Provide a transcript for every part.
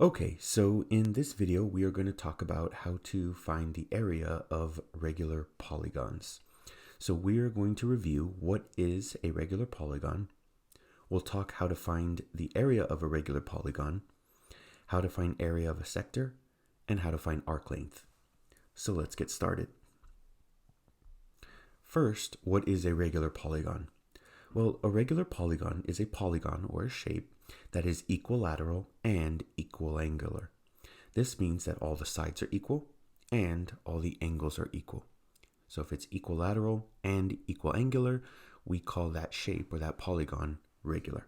Okay, so in this video, we are going to talk about how to find the area of regular polygons. So we are going to review what is a regular polygon. We'll talk how to find the area of a regular polygon, how to find area of a sector, and how to find arc length. So let's get started. First, what is a regular polygon? Well, a regular polygon is a polygon or a shape that is equilateral and equiangular. This means that all the sides are equal and all the angles are equal. So if it's equilateral and equiangular, we call that shape or that polygon regular.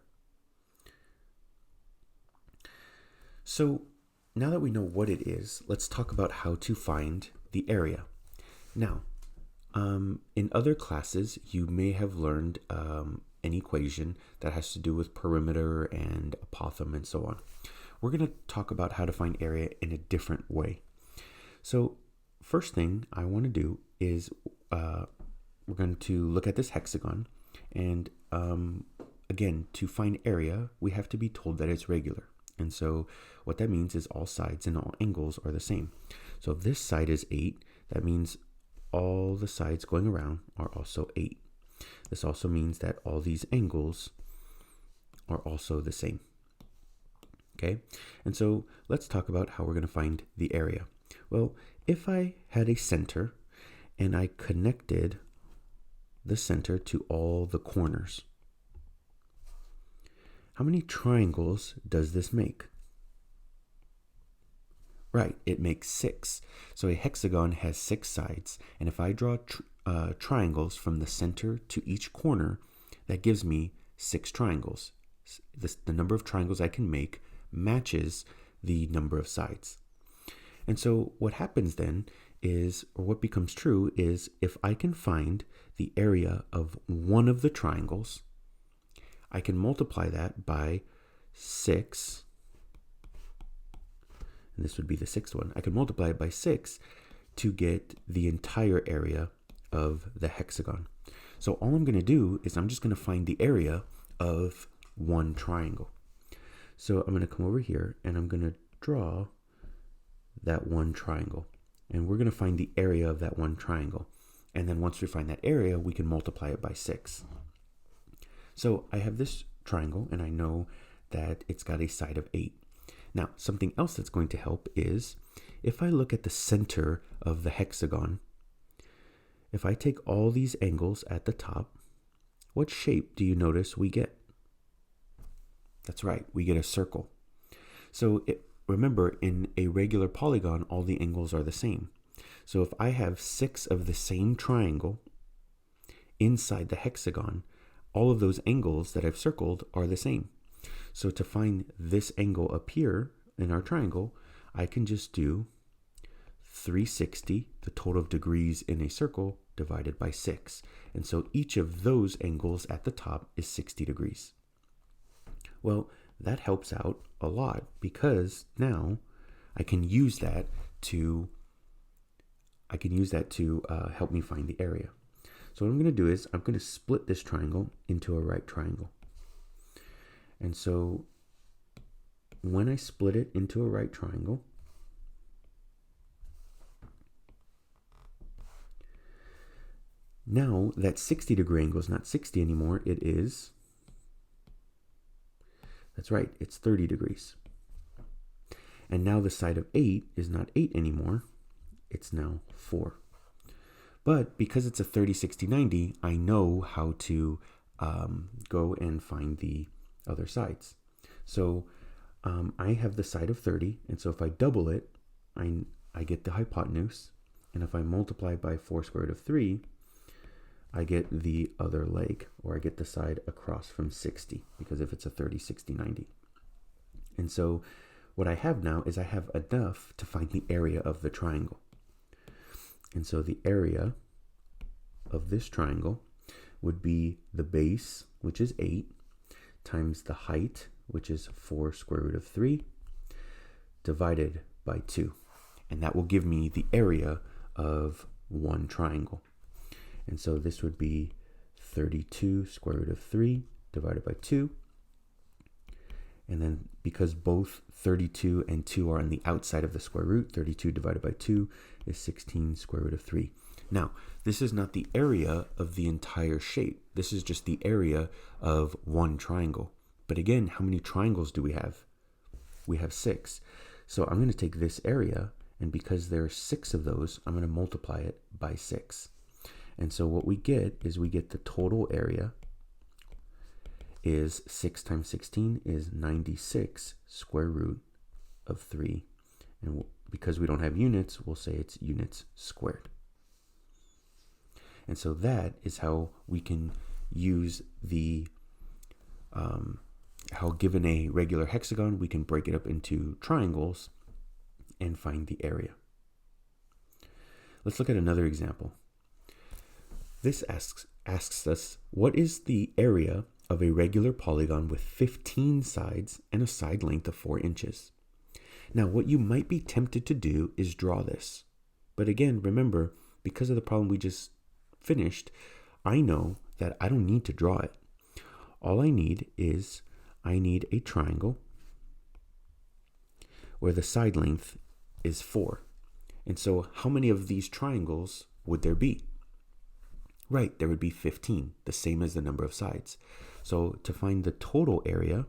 So now that we know what it is, let's talk about how to find the area. Now, in other classes, you may have learned an equation that has to do with perimeter and apothem and so on. We're going to talk about how to find area in a different way. So first thing I want to do is we're going to look at this hexagon, and again, to find area, we have to be told that it's regular. And so what that means is all sides and all angles are the same. So if this side is 8, that means all the sides going around are also 8. This also means that all these angles are also the same. Okay, and so let's talk about how we're going to find the area. Well, if I had a center and I connected the center to all the corners, how many triangles does this make? Right, it makes 6. So a hexagon has 6 sides, and if I draw triangles from the center to each corner, that gives me 6 triangles. The number of triangles I can make matches the number of sides. And so what happens then is, or what becomes true is, if I can find the area of one of the triangles, I can multiply that by 6. And this would be the 6th one. I can multiply it by 6 to get the entire area of the hexagon. So all I'm going to do is I'm just going to find the area of one triangle. So I'm going to come over here and I'm going to draw that one triangle. And we're going to find the area of that one triangle. And then once we find that area, we can multiply it by 6. So I have this triangle and I know that it's got a side of 8. Now, something else that's going to help is if I look at the center of the hexagon, if I take all these angles at the top, what shape do you notice we get? That's right, we get a circle. So remember, in a regular polygon, all the angles are the same. So if I have 6 of the same triangle inside the hexagon, all of those angles that I've circled are the same. So to find this angle up here in our triangle, I can just do 360, the total of degrees in a circle, divided by 6. And so each of those angles at the top is 60 degrees. Well, that helps out a lot because now I can use that to help me find the area. So what I'm going to do is I'm going to split this triangle into a right triangle. And so when I split it into a right triangle, now that 60 degree angle is not 60 anymore, it is, that's right, it's 30 degrees. And now the side of 8 is not 8 anymore, it's now 4. But because it's a 30, 60, 90, I know how to go and find the other sides. So I have the side of 30, and so if I double it, I get the hypotenuse, and if I multiply by 4 square root of 3, I get the other leg, or I get the side across from 60, because if it's a 30, 60, 90. And so what I have now is I have enough to find the area of the triangle. And so the area of this triangle would be the base, which is 8, times the height, which is 4 square root of 3, divided by 2. And that will give me the area of one triangle. And so this would be 32 square root of 3 divided by 2. And then because both 32 and 2 are on the outside of the square root, 32 divided by 2 is 16 square root of 3. Now, this is not the area of the entire shape. This is just the area of one triangle. But again, how many triangles do we have? We have 6. So I'm going to take this area, and because there are 6 of those, I'm going to multiply it by 6. And so what we get is we get the total area is 6 times 16 is 96 square root of 3. And because we don't have units, we'll say it's units squared. And so that is how we can use the, how given a regular hexagon, we can break it up into triangles and find the area. Let's look at another example. This asks us, what is the area of a regular polygon with 15 sides and a side length of 4 inches? Now, what you might be tempted to do is draw this. But again, remember, because of the problem we just finished, I know that I don't need to draw it. All I need is, I need a triangle where the side length is 4. And so how many of these triangles would there be? Right, there would be 15, the same as the number of sides. So to find the total area,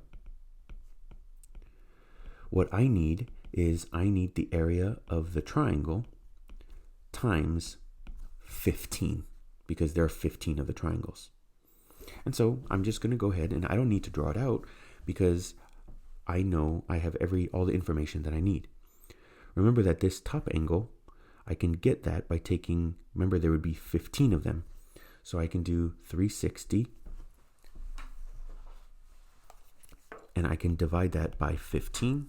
what I need is I need the area of the triangle times 15, because there are 15 of the triangles. And so I'm just going to go ahead, and I don't need to draw it out because I know I have all the information that I need. Remember that this top angle, I can get that by taking, remember there would be 15 of them. So I can do 360, and I can divide that by 15,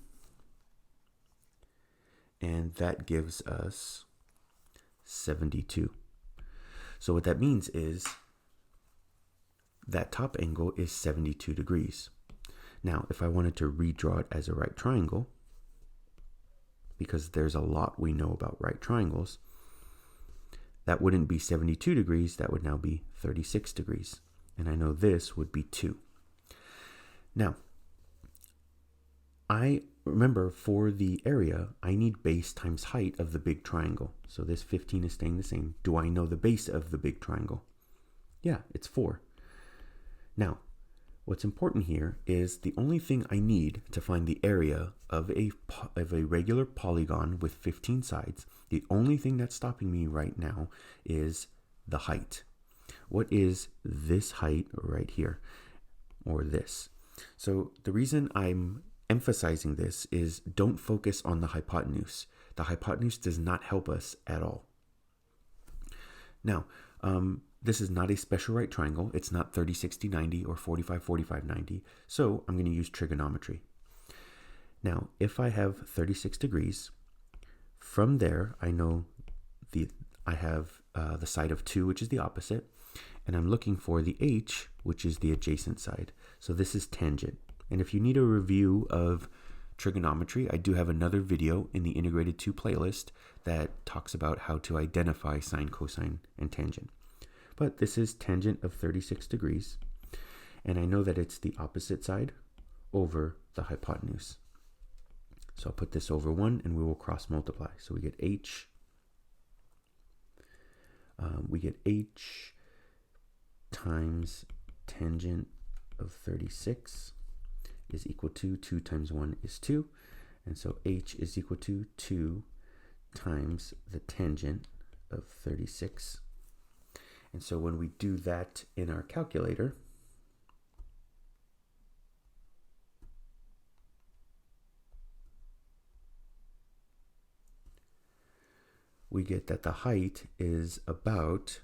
and that gives us 72. So what that means is that top angle is 72 degrees. Now, if I wanted to redraw it as a right triangle, because there's a lot we know about right triangles, that wouldn't be 72 degrees, that would now be 36 degrees. And I know this would be 2. Now, I remember for the area, I need base times height of the big triangle. So this 15 is staying the same. Do I know the base of the big triangle? Yeah, it's 4. Now, what's important here is the only thing I need to find the area of a regular polygon with 15 sides, the only thing that's stopping me right now is the height. What is this height right here, or this? So the reason I'm emphasizing this is don't focus on the hypotenuse. The hypotenuse does not help us at all. Now, this is not a special right triangle. It's not 30, 60, 90 or 45, 45, 90. So I'm going to use trigonometry. Now, if I have 36 degrees, from there, I know I have the side of 2, which is the opposite, and I'm looking for the h, which is the adjacent side. So this is tangent. And if you need a review of trigonometry, I do have another video in the Integrated 2 playlist that talks about how to identify sine, cosine, and tangent. But this is tangent of 36 degrees, and I know that it's the opposite side over the hypotenuse. So I'll put this over 1, and we will cross multiply. So we get h. Times tangent of 36 is equal to 2 times 1 is 2. And so h is equal to 2 times the tangent of 36. And so when we do that in our calculator, we get that the height is about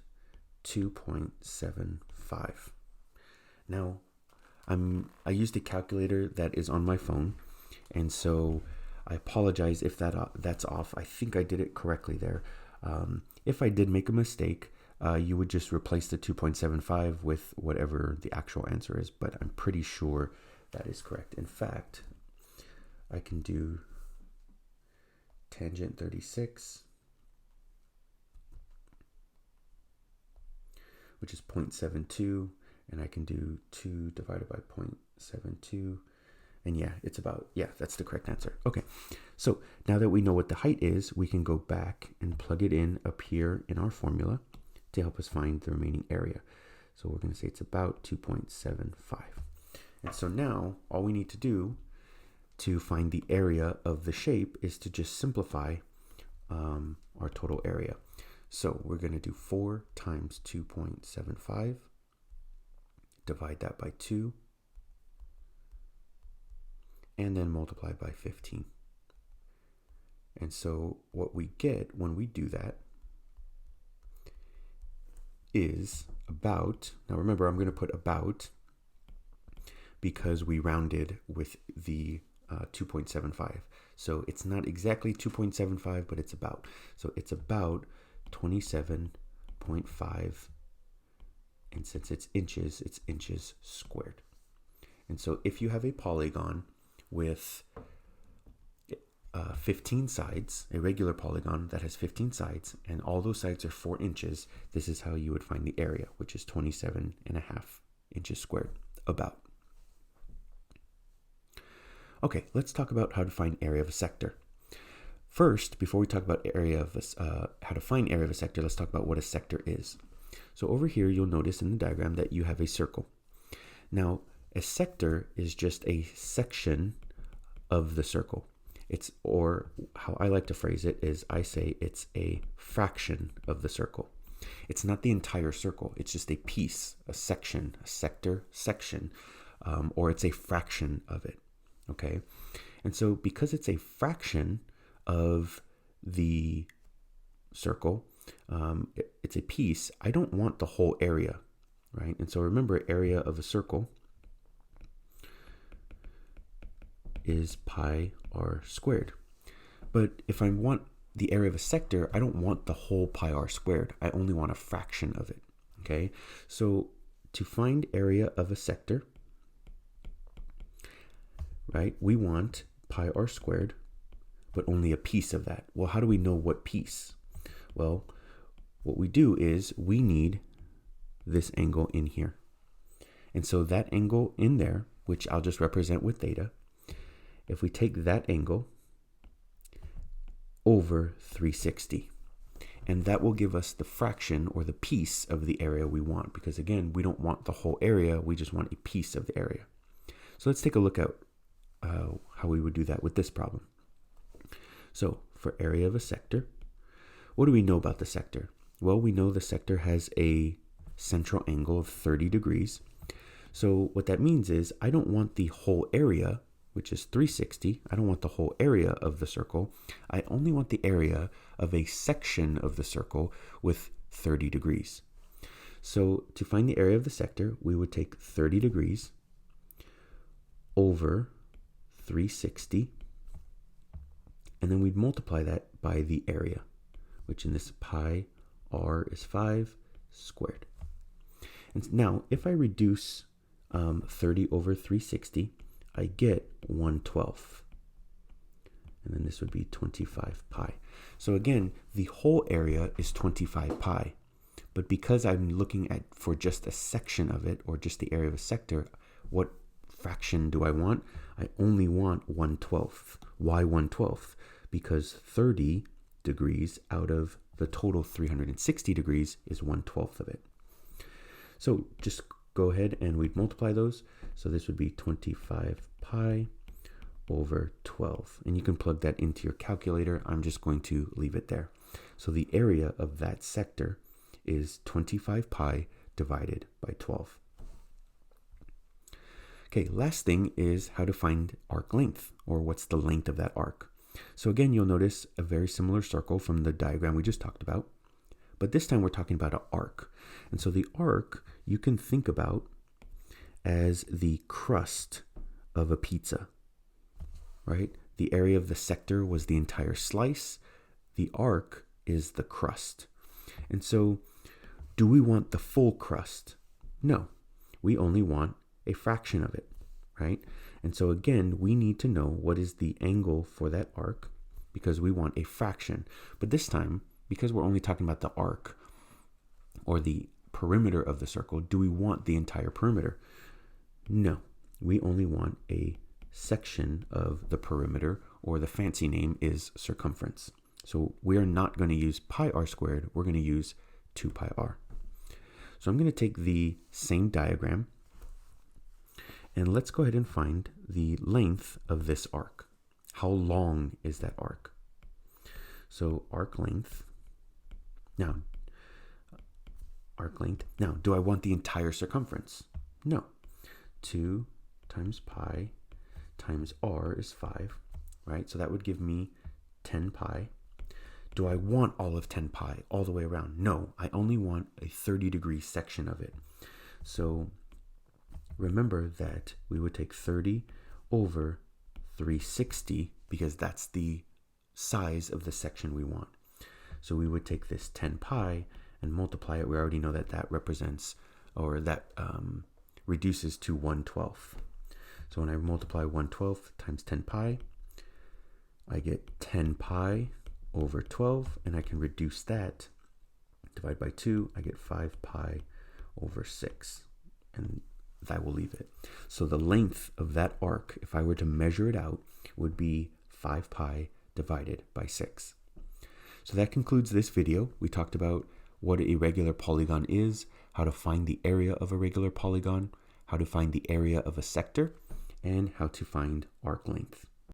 2.75. Now, I used a calculator that is on my phone, and so I apologize if that's off. I think I did it correctly there. If I did make a mistake, you would just replace the 2.75 with whatever the actual answer is, but I'm pretty sure that is correct. In fact, I can do tangent 36, which is 0.72, and I can do 2 divided by 0.72, And yeah, it's about, yeah, that's the correct answer. Okay, so now that we know what the height is, we can go back and plug it in up here in our formula to help us find the remaining area. So we're going to say it's about 2.75. And so now all we need to do to find the area of the shape is to just simplify our total area. So we're going to do 4 times 2.75, divide that by 2, and then multiply by 15. And so what we get when we do that is about, now remember I'm going to put about because we rounded with the 2.75. So it's not exactly 2.75, but it's about. So it's about 27.5, and since it's inches squared. And so if you have a polygon with 15 sides, a regular polygon that has 15 sides, and all those sides are 4 inches, this is how you would find the area, which is 27.5 inches squared, about. Okay, let's talk about how to find area of a sector. First, before we talk about how to find area of a sector, let's talk about what a sector is. So over here, you'll notice in the diagram that you have a circle. Now, a sector is just a section of the circle. It's, or how I like to phrase it is, I say it's a fraction of the circle. It's not the entire circle. It's just a piece, a section, a sector, section, or it's a fraction of it. Okay, and so because it's a fraction of the circle, it's a piece, I don't want the whole area, right? And so remember, area of a circle is pi r squared. But if I want the area of a sector, I don't want the whole pi r squared. I only want a fraction of it, okay? So to find area of a sector, right, we want pi r squared, but only a piece of that. Well, how do we know what piece? Well, what we do is we need this angle in here. And so that angle in there, which I'll just represent with theta, if we take that angle over 360, and that will give us the fraction or the piece of the area we want, because again, we don't want the whole area, we just want a piece of the area. So let's take a look at how we would do that with this problem. So for area of a sector, what do we know about the sector? Well, we know the sector has a central angle of 30 degrees. So what that means is I don't want the whole area, which is 360. I don't want the whole area of the circle. I only want the area of a section of the circle with 30 degrees. So to find the area of the sector, we would take 30 degrees over 360, and then we'd multiply that by the area, which in this pi r is 5 squared. And now if I reduce 30 over 360, I get 1/12, and then this would be 25 pi. So again, the whole area is 25 pi, but because I'm looking at for just a section of it, or just the area of a sector, what fraction do I want? I only want 1/12. Why 1/12? Because 30 degrees out of the total 360 degrees is 1/12 of it. So just go ahead and we'd multiply those. So this would be 25 pi over 12. And you can plug that into your calculator. I'm just going to leave it there. So the area of that sector is 25 pi divided by 12. Okay, last thing is how to find arc length, or what's the length of that arc. So again, you'll notice a very similar circle from the diagram we just talked about, but this time we're talking about an arc. And so the arc you can think about as the crust of a pizza, right? The area of the sector was the entire slice. The arc is the crust. And so do we want the full crust? No, we only want a fraction of it, right? And so again, we need to know what is the angle for that arc because we want a fraction. But this time, because we're only talking about the arc or the perimeter of the circle, do we want the entire perimeter? No, we only want a section of the perimeter, or the fancy name is circumference. So we are not going to use pi r squared, we're going to use 2 pi r. So I'm going to take the same diagram, and let's go ahead and find the length of this arc. How long is that arc? So arc length. Now, do I want the entire circumference? No. 2 times pi times r is 5, right? So that would give me 10 pi. Do I want all of 10 pi all the way around? No, I only want a 30-degree section of it. So remember that we would take 30 over 360 because that's the size of the section we want. So we would take this 10 pi and multiply it. We already know that that represents, or that reduces to 1/12. So when I multiply 1/12 times 10 pi, I get 10 pi over 12, and I can reduce that, divide by 2, I get 5 pi over 6, and that will leave it. So the length of that arc, if I were to measure it out, would be 5 pi divided by 6. So that concludes this video. We talked about what a regular polygon is, how to find the area of a regular polygon, how to find the area of a sector, and how to find arc length.